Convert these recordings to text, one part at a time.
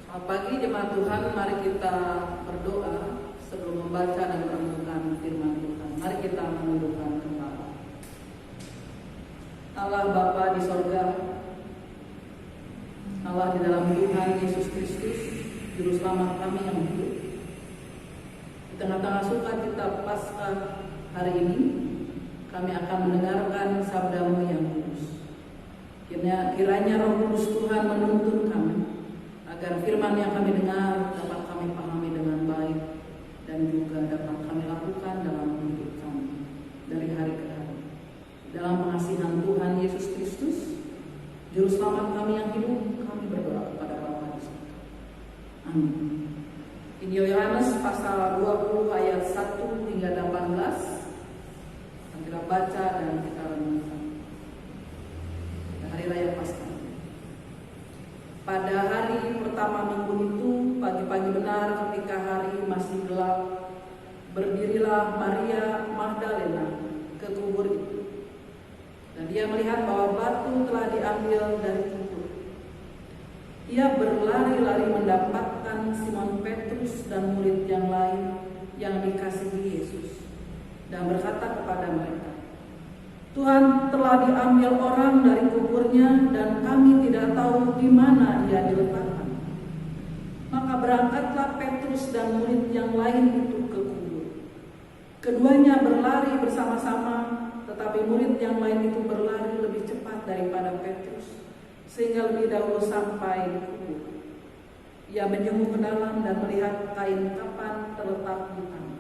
Selamat pagi jemaat Tuhan, mari kita berdoa sebelum membaca dan merenungkan firman Tuhan. Mari kita menundukkan kepala. Allah Bapa di sorga, Allah di dalam Tuhan Yesus Kristus, Juru Selamat kami yang hidup. Di tengah-tengah sukacita Paskah hari ini, kami akan mendengarkan sabda-Mu yang kudus. Kiranya Roh Kudus Tuhan menuntun kami, agar firman yang kami dengar dapat kami pahami dengan baik dan juga dapat kami lakukan dalam hidup kami dari hari ke hari. Dalam pengasihan Tuhan Yesus Kristus, Juru Selamat kami yang hidup, kami berdoa kepada Bapa di surga. Amin. Injil Yohanes pasal 20 ayat 1 hingga 18. Kita baca dan kita renungkan. Hari Raya Paskah. Pada hari pertama minggu itu, pagi-pagi benar ketika hari masih gelap, berdirilah Maria Magdalena ke kubur itu. Dan dia melihat bahwa batu telah diambil dari kubur. Ia berlari-lari mendapatkan Simon Petrus dan murid yang lain yang dikasihi Yesus, dan berkata kepada mereka, "Tuhan, telah diambil orang dari kuburnya dan kami tidak tahu di mana Dia diletakkan." Maka berangkatlah Petrus dan murid yang lain itu ke kubur. Keduanya berlari bersama-sama, tetapi murid yang lain itu berlari lebih cepat daripada Petrus, sehingga lebih dahulu sampai di kubur. Ia menjenguk ke dalam dan melihat kain kapan terletak di tanah.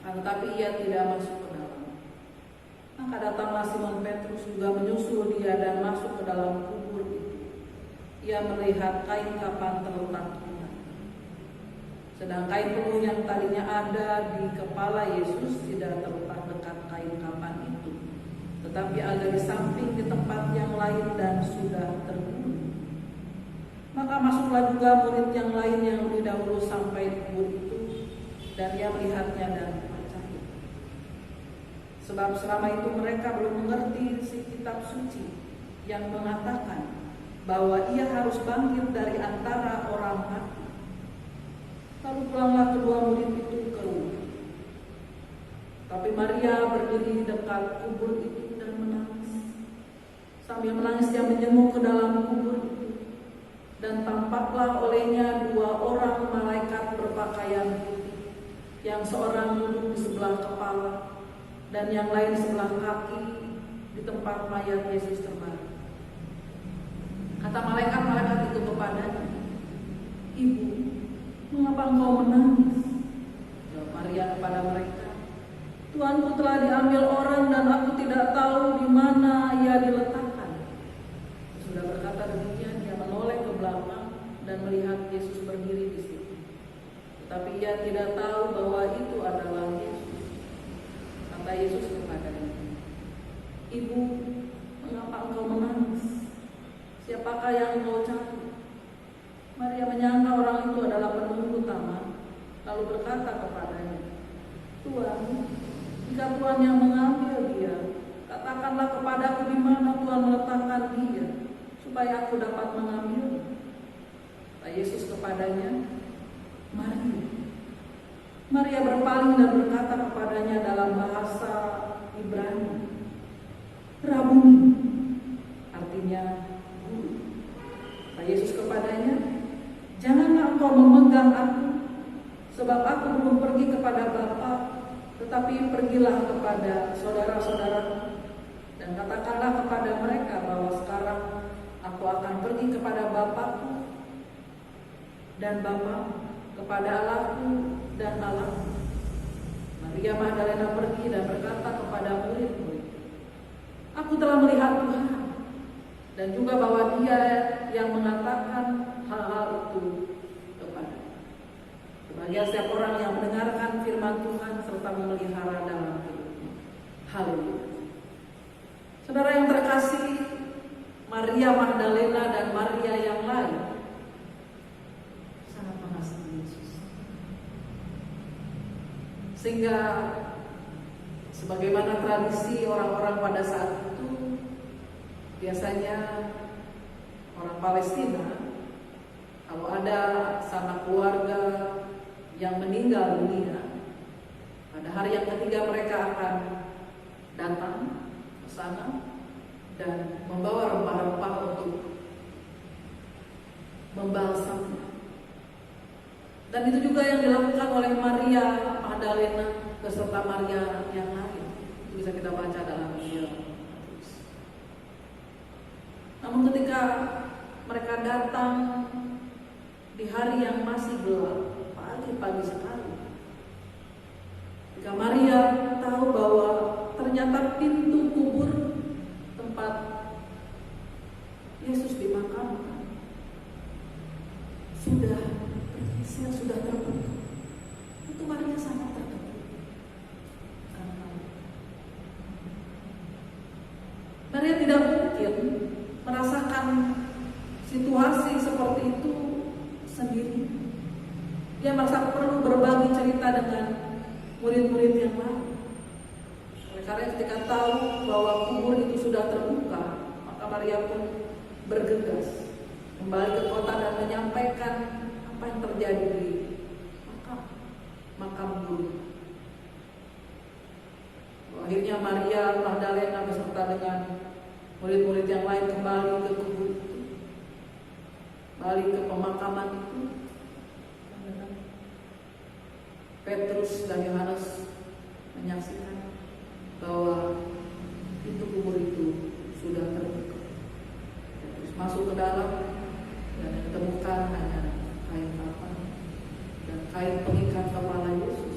Tetapi ia tidak masuk ke dalam. Maka datanglah Simon Petrus juga menyusul dia dan masuk ke dalam kubur itu. Ia melihat kain kapan terletak di tanah. Sedang kain peluh yang tadinya ada di kepala Yesus tidak terletak dekat kain kapan itu, tetapi ada di samping di tempat yang lain dan sudah terbunuh. Maka masuklah juga murid yang lain yang lebih dahulu sampai di kubur itu, dan ia melihatnya dan percaya. Sebab selama itu mereka belum mengerti isi kitab suci yang mengatakan bahwa ia harus bangkit dari antara orang mati. Lalu pulanglah kedua murid itu ke rumah. Tapi Maria berdiri dekat kubur itu dan menangis. Sambil menangis dia menjenguk ke dalam kubur itu. Dan tampaklah olehnya dua orang malaikat berpakaian putih, yang seorang duduk di sebelah kepala dan yang lain sebelah kaki di tempat mayat Yesus terbaring. Kata malaikat-malaikat itu kepadanya, "Ibu, mengapa engkau menangis?" Jawab Maria kepada mereka, "Tuanku telah diambil orang dan aku tidak tahu di mana Ia diletakkan." Sudah berkata demikian, dia menoleh ke belakang dan melihat Yesus berdiri di situ. Tetapi ia tidak tahu bahwa itu adalah Yesus. Kata Yesus kepadanya, "Ibu, mengapa engkau menangis? Siapakah yang engkau cari?" Maria menyangka orang itu adalah penunggu taman, lalu berkata kepadanya, "Tuhan, jika Tuhan yang mengambil dia, katakanlah kepadaku di mana Tuhan meletakkan dia, supaya aku dapat mengambilnya." Kata Yesus kepadanya, "Maria." Maria berpaling dan berkata kepadanya dalam bahasa Ibrani, "Rabuni," artinya guru. Kata Yesus kepadanya, "Janganlah engkau memegang aku, sebab aku belum pergi kepada Bapa, tetapi pergilah kepada saudara-saudaraku, dan katakanlah kepada mereka bahwa sekarang aku akan pergi kepada Bapakku dan Bapa, kepada Allahku dan Allahmu." Maria Magdalena pergi dan berkata kepada murid-murid, "Aku telah melihat Tuhan," dan juga bahwa Dia yang mengatakan hal-hal itu kepada. Sebagai setiap orang yang mendengarkan firman Tuhan serta memelihara dalam hidupnya. Haleluya. Saudara yang terkasih, Maria Magdalena dan Maria yang lain sangat mengasihi Yesus, sehingga sebagaimana tradisi orang-orang pada saat itu, biasanya orang Palestina Kalau ada sanak keluarga yang meninggal dunia, pada hari yang ketiga mereka akan datang ke sana dan membawa rempah-rempah untuk membalsamnya. Dan itu juga yang dilakukan oleh Maria Magdalena beserta Maria yang lain. Itu bisa kita baca dalam Injil. Namun ketika mereka datang di hari yang masih gelap, pagi-pagi sekali, ketika Maria tahu bahwa ternyata pintu kubur tempat Yesus dimakamkan sudah terbuka, itu Maria sangat terkejut. Maria tidak mungkin merasakan situasi seperti itu sendiri. Dia merasa perlu berbagi cerita dengan murid-murid yang lain. Karena ketika tahu bahwa kubur itu sudah terbuka, maka Maria pun bergegas kembali ke kota dan menyampaikan apa yang terjadi di makam guru. Akhirnya Maria Magdalena beserta dengan murid-murid yang lain kembali ke kubur itu, kembali ke pemakaman itu. Petrus dan Yohanes menyaksikan bahwa pintu kubur itu sudah terbuka. Petrus masuk ke dalam dan ditemukan hanya kain kapan dan kain pengikat kepala Yesus.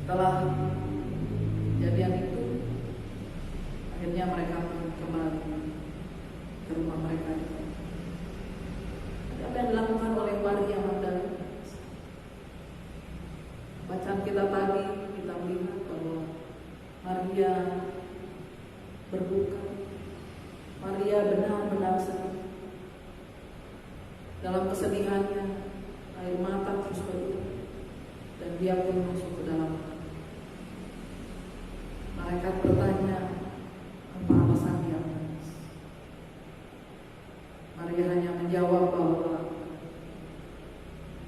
Setelah kejadian itu, akhirnya mereka kembali ke rumah mereka. Apa yang dilakukan oleh Maria Magdalena? Bacaan kita tadi kita melihat bahwa Maria berbuka. Maria benar-benar sedih. Dalam kesedihannya, air mata terus berulang dan dia pun masuk ke dalam. Malaikat bertanya, apa alasan dia menangis? Maria hanya menjawab bahwa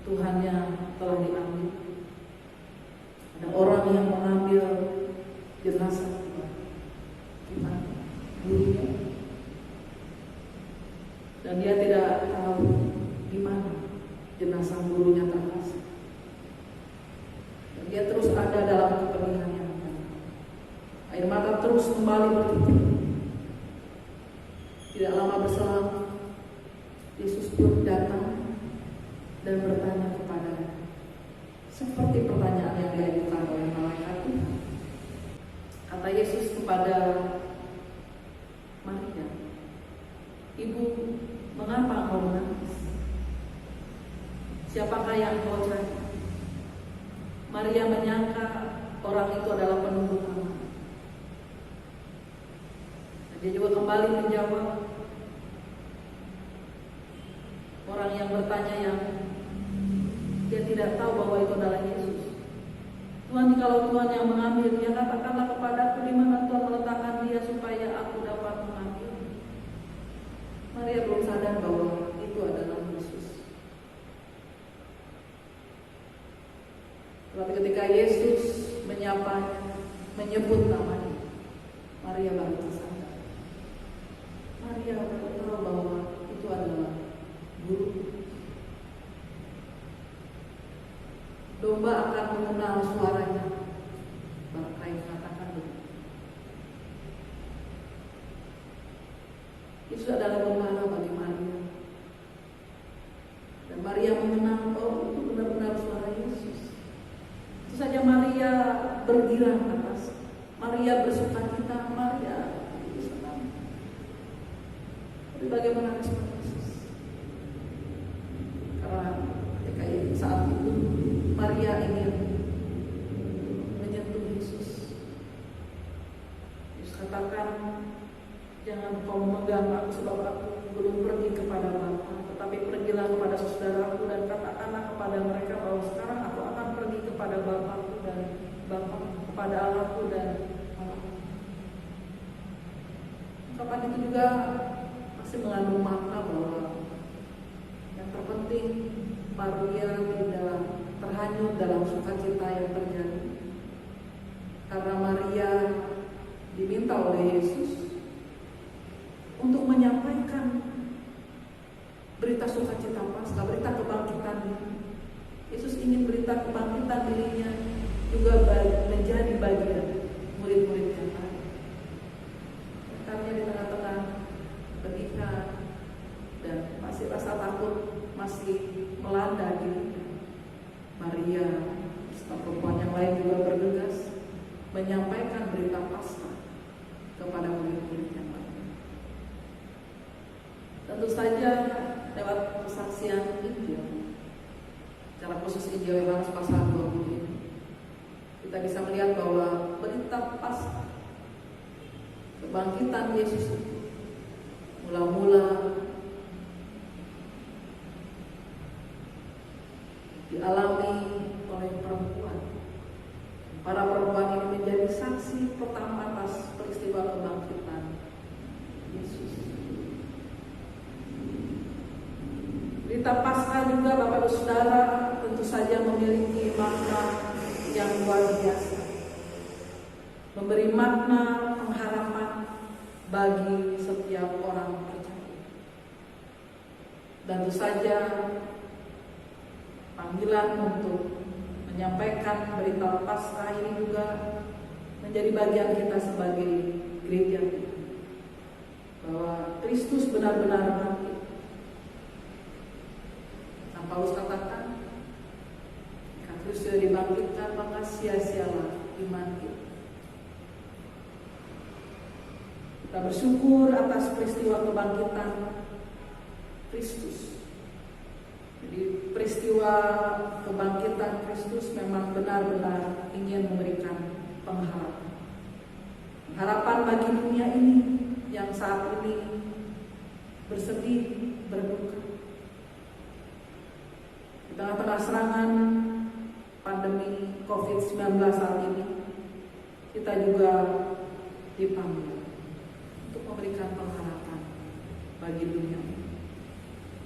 Tuhannya telah diambil. Ada orang yang mengambil jenazah Tuhan, gurunya, dan dia tidak tahu di mana jenazah gurunya terkasih. Dan dia terus ada dalam kepedihan yang dalam. Air mata terus kembali bertitik. Tidak lama berselang, Yesus pun datang dan bertanya kepadanya, seperti pertanyaan yang diajukan oleh malaikat itu. Kata Yesus kepada Maria, "Ibu, mengapa engkau menangis? Siapakah yang engkau cari?" Maria menyangka orang itu adalah penunggu taman. Dia juga kembali menjawab, orang yang bertanya yang dia tidak tahu bahwa itu adalah Yesus. "Tuhan, jikalau Tuhan yang mengambil dia, katakanlah kepadaku di mana Tuhan meletakkan dia supaya aku dapat mengambil." Maria belum sadar bahwa itu adalah Yesus. Tapi ketika Yesus menyebut namanya, Maria baru tersadar. Maria baru tahu bahwa itu adalah guru. Domba akan mengenal suaranya. Barangkali katakan begitu. Yesus adalah gembala bagi Maria. Dan Maria mengenal, oh, itu benar-benar suara Yesus. Itu saja Maria bergirang atas. Maria bersukacita, Maria senang. Tapi bagaimana respon Yesus? Karena ketika saat itu Maria ingin menyentuh Yesus. Yesus katakan, "Jangan kau memegang aku sebab aku belum pergi kepada Bapa, tetapi pergilah kepada saudaraku dan katakanlah kepada mereka bahwa sekarang aku akan pergi kepada Bapakku dan Bapa, kepada Allahku dan Allahku." Ungkapan itu juga masih mengandung makna bahwa terpenting Maria tidak terhanyut dalam sukacita yang terjadi, karena Maria diminta oleh Yesus untuk menyampaikan berita sukacita Paskah, berita kebangkitan diri. Yesus ingin berita kebangkitan dirinya juga menjadi bagian murid-murid yang lain. Karena di tengah-tengah ketika dan masih rasa takut masih melanda diri, Maria serta perempuan yang lain juga bergegas menyampaikan berita Paskah kepada murid-murid yang lain. Tentu saja lewat kesaksian Injil, secara khusus Injil Yohanes pasal 20 ini, kita bisa melihat bahwa berita Paskah, kebangkitan Yesus itu mula-mula dialami oleh perempuan. Para perempuan ini menjadi saksi pertama atas peristiwa kebangkitan Yesus. Berita Paskah juga Bapak Ibu Saudara tentu saja memiliki makna yang luar biasa, memberi makna pengharapan bagi setiap orang percaya. Dan tentu saja panggilan untuk menyampaikan berita Paskah ini juga menjadi bagian kita sebagai gereja, bahwa Kristus benar-benar bangkit. Paulus katakan, jika Kristus dibangkitkan, maka sia-sialah iman kita. Kita bersyukur atas peristiwa kebangkitan Kristus. Jadi peristiwa kebangkitan Kristus memang benar-benar ingin memberikan pengharapan. Harapan bagi dunia ini yang saat ini bersedih, berduka. Di tengah-tengah serangan pandemi COVID-19 saat ini, kita juga dipanggil untuk memberikan pengharapan bagi dunia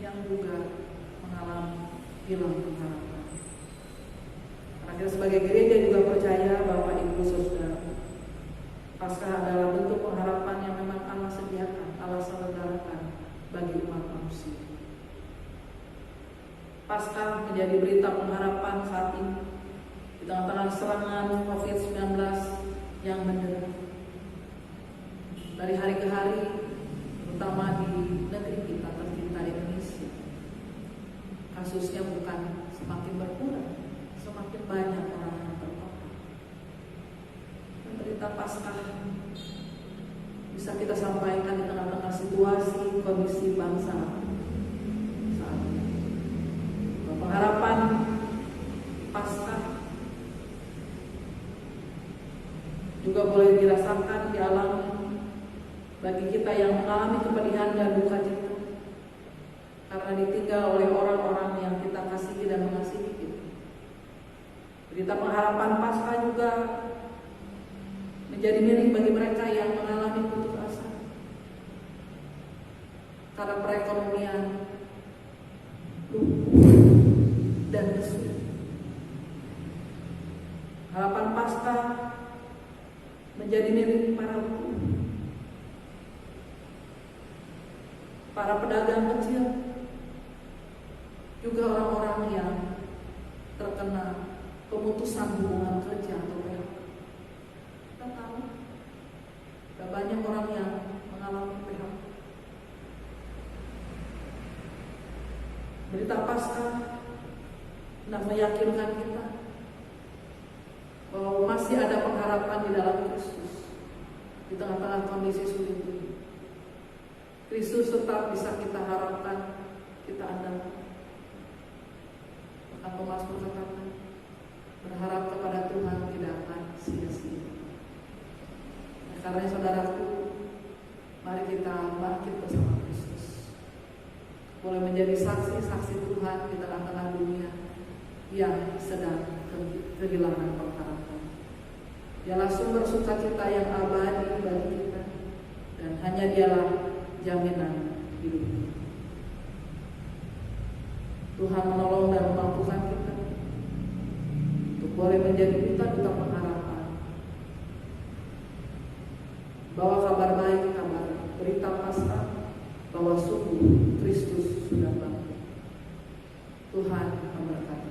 yang juga mengalami hilang pengharapan. Karena kita sebagai gereja juga percaya bahwa Ibu Saudara, Paskah adalah bentuk pengharapan yang memang Allah sediakan, Allah selenggarakan bagi umat manusia. Paskah menjadi berita pengharapan saat ini di tengah-tengah serangan COVID-19 yang mendera. Dari hari ke hari, terutama di negeri kita tercinta Indonesia, kasusnya bukan semakin berkurang, semakin banyak orang yang terpapar. Dan berita Paskah bisa kita sampaikan di tengah-tengah situasi kondisi bangsa saat ini. Pengharapan Paskah juga boleh dirasakan, dialami bagi kita yang mengalami kepedihan dan duka cita karena ditinggal oleh orang-orang yang kita kasihi dan mengasihi kita. Berita pengharapan Paskah juga menjadi milik bagi mereka yang mengalami putus asa karena perekonomian dan kesulitan. Harapan Paskah menjadi milik para buruh, para pedagang kecil, juga orang-orang yang terkena pemutusan hubungan kerja atau PHK. Kita tahu ada banyak orang yang mengalami PHK. Berita Paskah hendak meyakinkan kita bahwa masih ada pengharapan di dalam Kristus di tengah-tengah kondisi sulit ini. Kristus tetap bisa kita harapkan, kita andalkan. Maka pemazmur katakan, berharap kepada Tuhan tidak akan sia-sia. Nah, karena saudaraku, mari kita bangkit bersama Kristus, boleh menjadi saksi-saksi Tuhan di tengah-tengah dunia yang sedang kehilangan pengharapan. Dialah sumber sukacita yang abadi bagi kita, dan hanya Dialah jaminan hidup. Tuhan menolong dan memampukan kita untuk boleh menjadi duta-duta pengharapan, bawa kabar baik, kabar berita pasca bahwa sungguh Kristus sudah bangkit. Tuhan memberkati.